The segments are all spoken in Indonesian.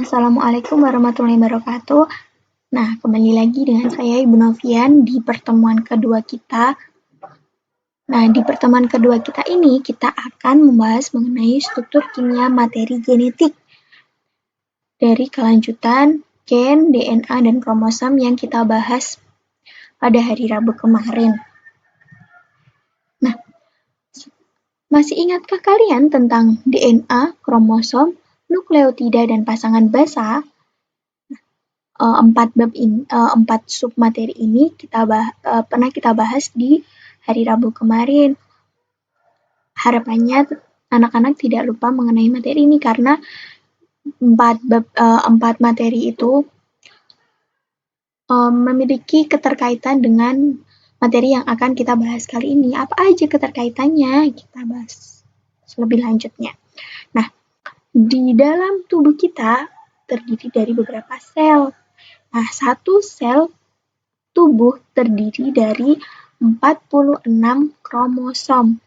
Assalamualaikum warahmatullahi wabarakatuh. Nah, kembali lagi dengan saya Ibu Novian di pertemuan kedua kita. Nah, di pertemuan kedua kita ini kita akan membahas mengenai struktur kimia materi genetik dari kelanjutan gen, DNA, dan kromosom yang kita bahas pada hari Rabu kemarin. Nah, masih ingatkah kalian tentang DNA, kromosom, nukleotida, dan pasangan basa? Empat submateri ini pernah kita bahas di hari Rabu kemarin. Harapannya anak-anak tidak lupa mengenai materi ini karena empat materi itu memiliki keterkaitan dengan materi yang akan kita bahas kali ini. Apa aja keterkaitannya? Kita bahas lebih lanjutnya. Nah, di dalam tubuh kita terdiri dari beberapa sel. Nah, satu sel tubuh terdiri dari 46 kromosom.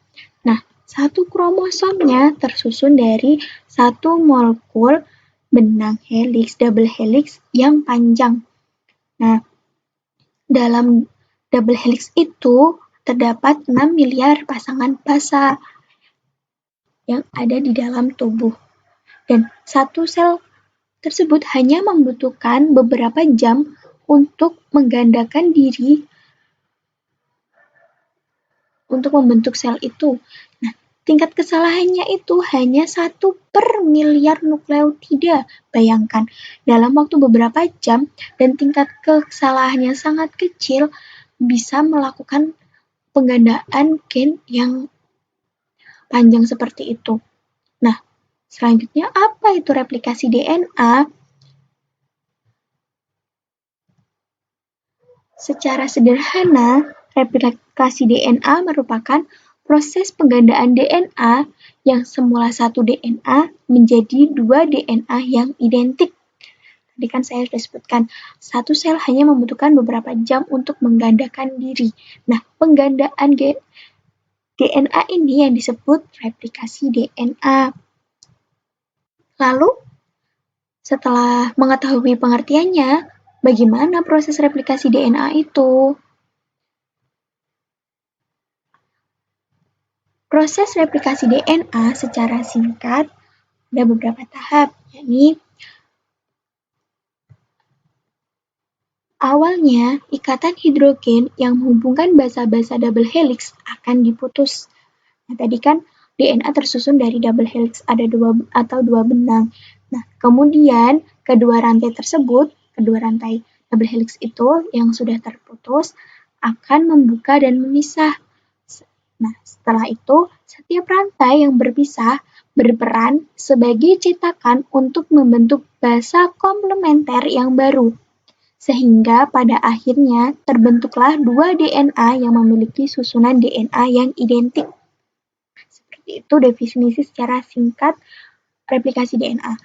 Nah, satu kromosomnya tersusun dari satu molekul benang heliks, double helix yang panjang. Nah, dalam double helix itu terdapat 6 miliar pasangan basa yang ada di dalam tubuh. Dan satu sel tersebut hanya membutuhkan beberapa jam untuk menggandakan diri untuk membentuk sel itu. Nah, tingkat kesalahannya itu hanya 1/miliar nukleotida. Bayangkan, dalam waktu beberapa jam dan tingkat kesalahannya sangat kecil bisa melakukan penggandaan gen yang panjang seperti itu. Nah, selanjutnya apa itu replikasi DNA? Secara sederhana, replikasi DNA merupakan proses penggandaan DNA yang semula satu DNA menjadi dua DNA yang identik. Tadi kan saya sudah sebutkan, satu sel hanya membutuhkan beberapa jam untuk menggandakan diri. Nah, penggandaan DNA ini yang disebut replikasi DNA. Lalu, setelah mengetahui pengertiannya, bagaimana proses replikasi DNA itu? Proses replikasi DNA secara singkat ada beberapa tahap, yakni awalnya ikatan hidrogen yang menghubungkan basa-basa double helix akan diputus. Nah, tadi kan DNA tersusun dari double helix, ada dua benang. Nah, kemudian kedua rantai double helix itu yang sudah terputus akan membuka dan memisah. Nah, setelah itu, setiap rantai yang berpisah berperan sebagai cetakan untuk membentuk basa komplementer yang baru. Sehingga pada akhirnya terbentuklah dua DNA yang memiliki susunan DNA yang identik. Seperti itu definisi secara singkat replikasi DNA.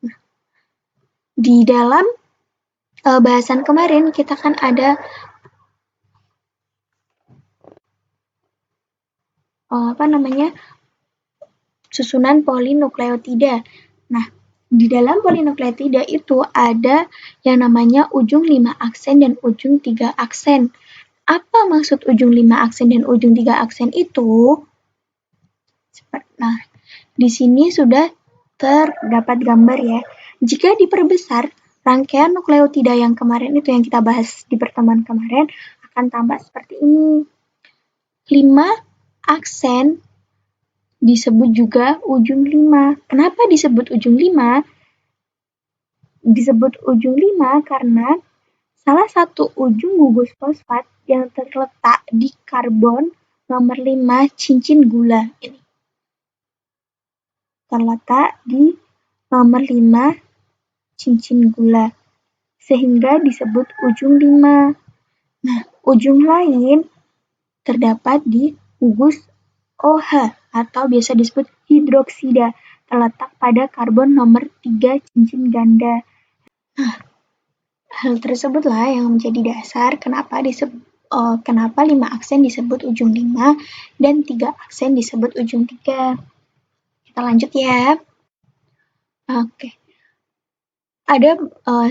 Nah, di dalam bahasan kemarin kita kan ada susunan polinukleotida. Nah, di dalam polinukleotida itu ada yang namanya ujung 5 aksen dan ujung 3 aksen. Apa maksud ujung 5 aksen dan ujung 3 aksen itu? Nah, di sini sudah terdapat gambar ya. Jika diperbesar, rangkaian nukleotida yang kemarin itu yang kita bahas di pertemuan kemarin akan tambah seperti ini. 5 aksen disebut juga ujung 5. Kenapa disebut ujung 5? Disebut ujung 5 karena salah satu ujung gugus fosfat yang terletak di karbon nomor 5 cincin gula ini. Terletak di nomor 5 cincin gula, sehingga disebut ujung 5. Nah, ujung lain terdapat di gugus OH atau biasa disebut hidroksida, terletak pada karbon nomor 3 cincin ganda. Nah, hal tersebutlah yang menjadi dasar kenapa 5 aksen disebut ujung 5 dan 3 aksen disebut ujung 3. Kita lanjut ya. Oke.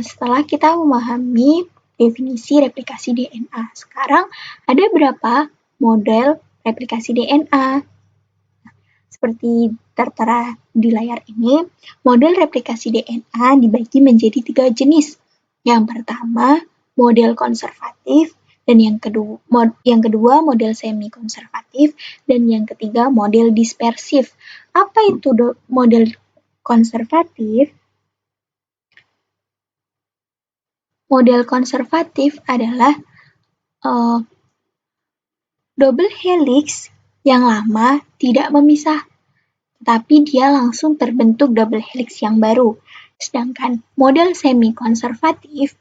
setelah kita memahami definisi replikasi DNA, sekarang ada berapa model replikasi DNA? Seperti tertera di layar ini, model replikasi DNA dibagi menjadi 3 jenis. Yang pertama, model konservatif, dan yang kedua model semi-konservatif, dan yang ketiga model dispersif. Apa itu model konservatif? Model konservatif adalah double helix yang lama tidak memisah, tapi dia langsung terbentuk double helix yang baru. Sedangkan model semi-konservatif,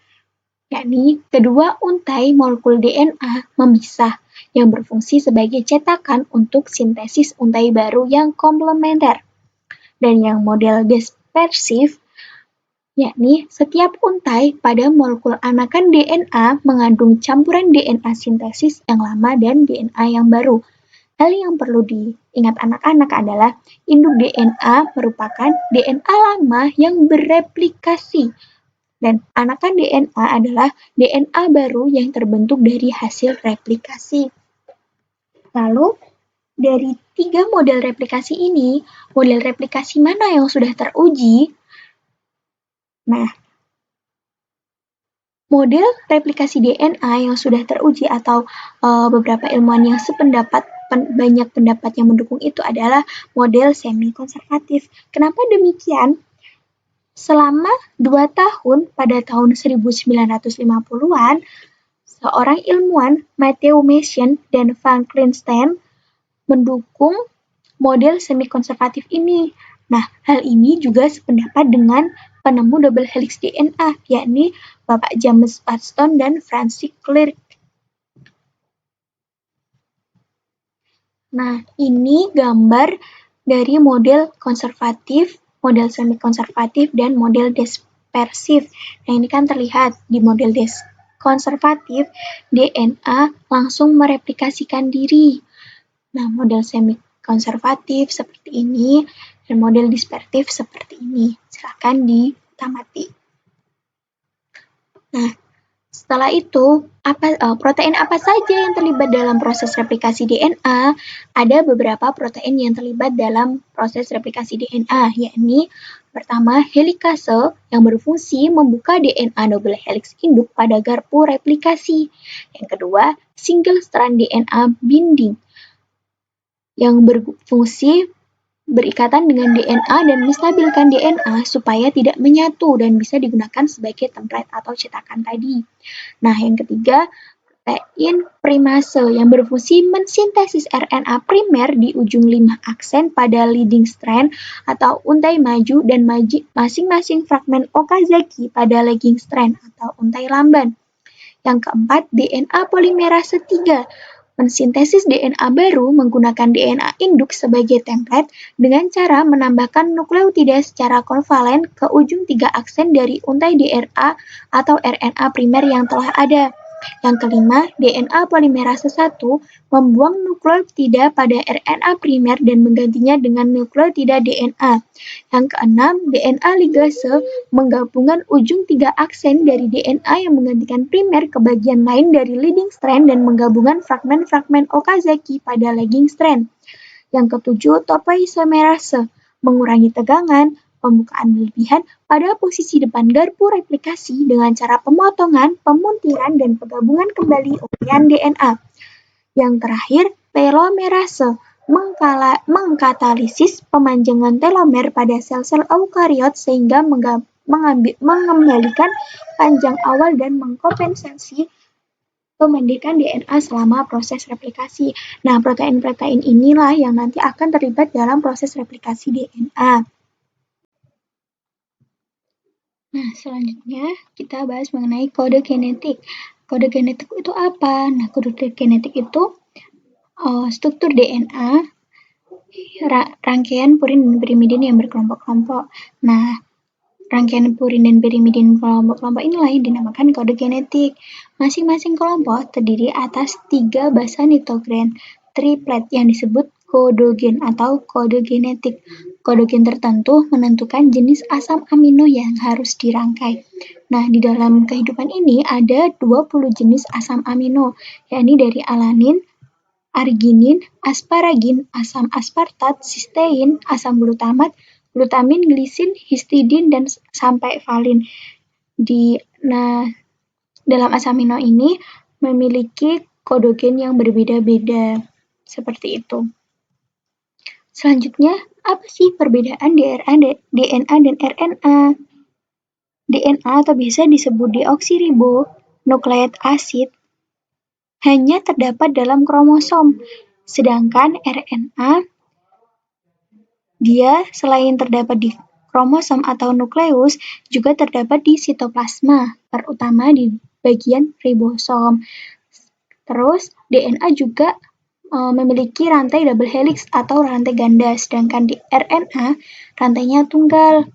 yakni kedua untai molekul DNA memisah yang berfungsi sebagai cetakan untuk sintesis untai baru yang komplementer. Dan yang model dispersif, yakni setiap untai pada molekul anakan DNA mengandung campuran DNA sintesis yang lama dan DNA yang baru. Hal yang perlu diingat anak-anak adalah induk DNA merupakan DNA lama yang bereplikasi, dan anakan DNA adalah DNA baru yang terbentuk dari hasil replikasi. Lalu, dari 3 model replikasi ini, model replikasi mana yang sudah teruji? Nah, model replikasi DNA yang sudah teruji atau beberapa ilmuwan yang sependapat, banyak pendapat yang mendukung itu adalah model semi-konservatif. Kenapa demikian? Selama 2 tahun pada tahun 1950-an, seorang ilmuwan, Matthew Mason dan Franklin Stein, mendukung model semi-konservatif ini. Nah, hal ini juga sependapat dengan penemu double helix DNA, yakni Bapak James Watson dan Francis Crick. Nah, ini gambar dari model konservatif, model semi-konservatif, dan model dispersif. Nah, ini kan terlihat di model konservatif, DNA langsung mereplikasikan diri. Nah, model semi-konservatif seperti ini, dan model dispersif seperti ini. Silakan ditamati. Nah, setelah itu, protein apa saja yang terlibat dalam proses replikasi DNA? Ada beberapa protein yang terlibat dalam proses replikasi DNA, yakni pertama, helikase yang berfungsi membuka DNA double helix induk pada garpu replikasi. Yang kedua, single strand DNA binding yang berfungsi berikatan dengan DNA dan menstabilkan DNA supaya tidak menyatu dan bisa digunakan sebagai template atau cetakan tadi. Nah, yang ketiga, protein primase yang berfungsi mensintesis RNA primer di ujung 5 aksen pada leading strand atau untai maju dan masing-masing fragmen Okazaki pada lagging strand atau untai lamban. Yang keempat, DNA polimerase 3 mensintesis DNA baru menggunakan DNA induk sebagai template dengan cara menambahkan nukleotida secara konvalen ke ujung 3 aksen dari untai DNA atau RNA primer yang telah ada. Yang kelima, DNA polimerase 1 membuang nukleotida pada RNA primer dan menggantinya dengan nukleotida DNA. Yang keenam, DNA ligase menggabungkan ujung 3 aksen dari DNA yang menggantikan primer ke bagian lain dari leading strand dan menggabungkan fragmen-fragmen Okazaki pada lagging strand. Yang ketujuh, topoisomerase mengurangi tegangan, pembukaan berlebihan pada posisi depan garpu replikasi dengan cara pemotongan, pemuntiran, dan penggabungan kembali uraian DNA. Yang terakhir, telomerase mengkatalisis pemanjangan telomer pada sel-sel eukariot sehingga mengembalikan panjang awal dan mengkompensasi pemendekan DNA selama proses replikasi. Nah, protein-protein inilah yang nanti akan terlibat dalam proses replikasi DNA. Nah, selanjutnya kita bahas mengenai kode genetik. Kode genetik itu apa? Nah, kode genetik itu struktur DNA, rangkaian purin dan pirimidin yang berkelompok-kelompok. Nah, rangkaian purin dan pirimidin kelompok-kelompok inilah yang dinamakan kode genetik. Masing-masing kelompok terdiri atas 3 basa nitrogen triplet yang disebut kodogen atau kode genetik. Kodogen tertentu menentukan jenis asam amino yang harus dirangkai. Nah, di dalam kehidupan ini ada 20 jenis asam amino, yakni dari alanin, arginin, asparagin, asam aspartat, sistein, asam glutamat, glutamin, glisin, histidin, dan sampai valin. Dalam asam amino ini memiliki kodogen yang berbeda-beda. Seperti itu. Selanjutnya, apa sih perbedaan DNA dan RNA? DNA atau biasa disebut deoksiribonukleik asid hanya terdapat dalam kromosom, sedangkan RNA dia selain terdapat di kromosom atau nukleus juga terdapat di sitoplasma, terutama di bagian ribosom. Terus DNA juga memiliki rantai double helix atau rantai ganda, sedangkan di RNA rantainya tunggal.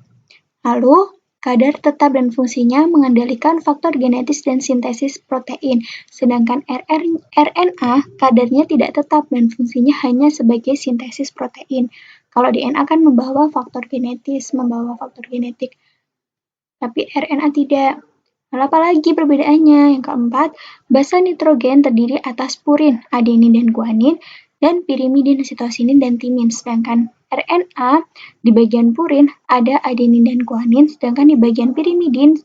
Lalu, kadar tetap dan fungsinya mengandalkan faktor genetis dan sintesis protein, sedangkan RNA kadarnya tidak tetap dan fungsinya hanya sebagai sintesis protein. Kalau DNA kan membawa faktor genetik, tapi RNA tidak. Lalu apalagi perbedaannya? Yang keempat, basa nitrogen terdiri atas purin, adenin dan guanin, dan pirimidin, sitosinin, dan timin. Sedangkan RNA di bagian purin ada adenin dan guanin, sedangkan di bagian pirimidin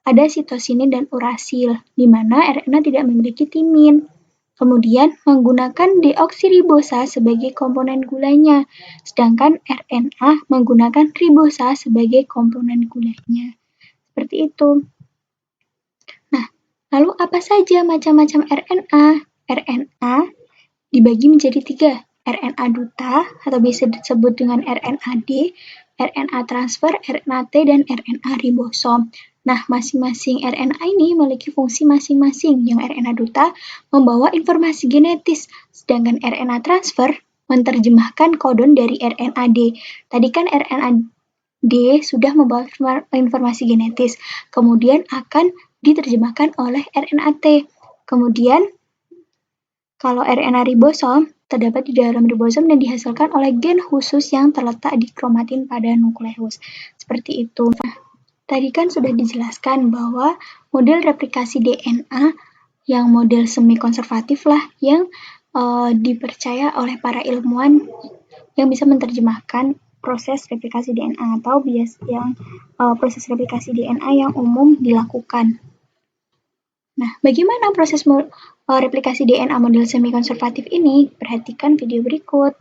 ada sitosinin dan urasil, di mana RNA tidak memiliki timin. Kemudian menggunakan deoksiribosa sebagai komponen gulanya, sedangkan RNA menggunakan ribosa sebagai komponen gulanya. Seperti itu. Lalu apa saja macam-macam RNA? RNA dibagi menjadi 3, RNA duta atau biasa disebut dengan RNA-D, RNA transfer, RNA-T, dan RNA ribosom. Nah, masing-masing RNA ini memiliki fungsi masing-masing. Yang RNA duta membawa informasi genetis, sedangkan RNA transfer menerjemahkan kodon dari RNA-D. Tadi kan RNA-D sudah membawa informasi genetis, kemudian akan diterjemahkan oleh RNA-T. Kemudian, kalau RNA ribosom terdapat di dalam ribosom dan dihasilkan oleh gen khusus yang terletak di kromatin pada nukleus. Seperti itu. Nah, tadi kan sudah dijelaskan bahwa model replikasi DNA yang model semi-konservatif lah yang dipercaya oleh para ilmuwan yang bisa menerjemahkan proses replikasi DNA atau proses replikasi DNA yang umum dilakukan. Nah, bagaimana proses replikasi DNA model semi-konservatif ini? Perhatikan video berikut.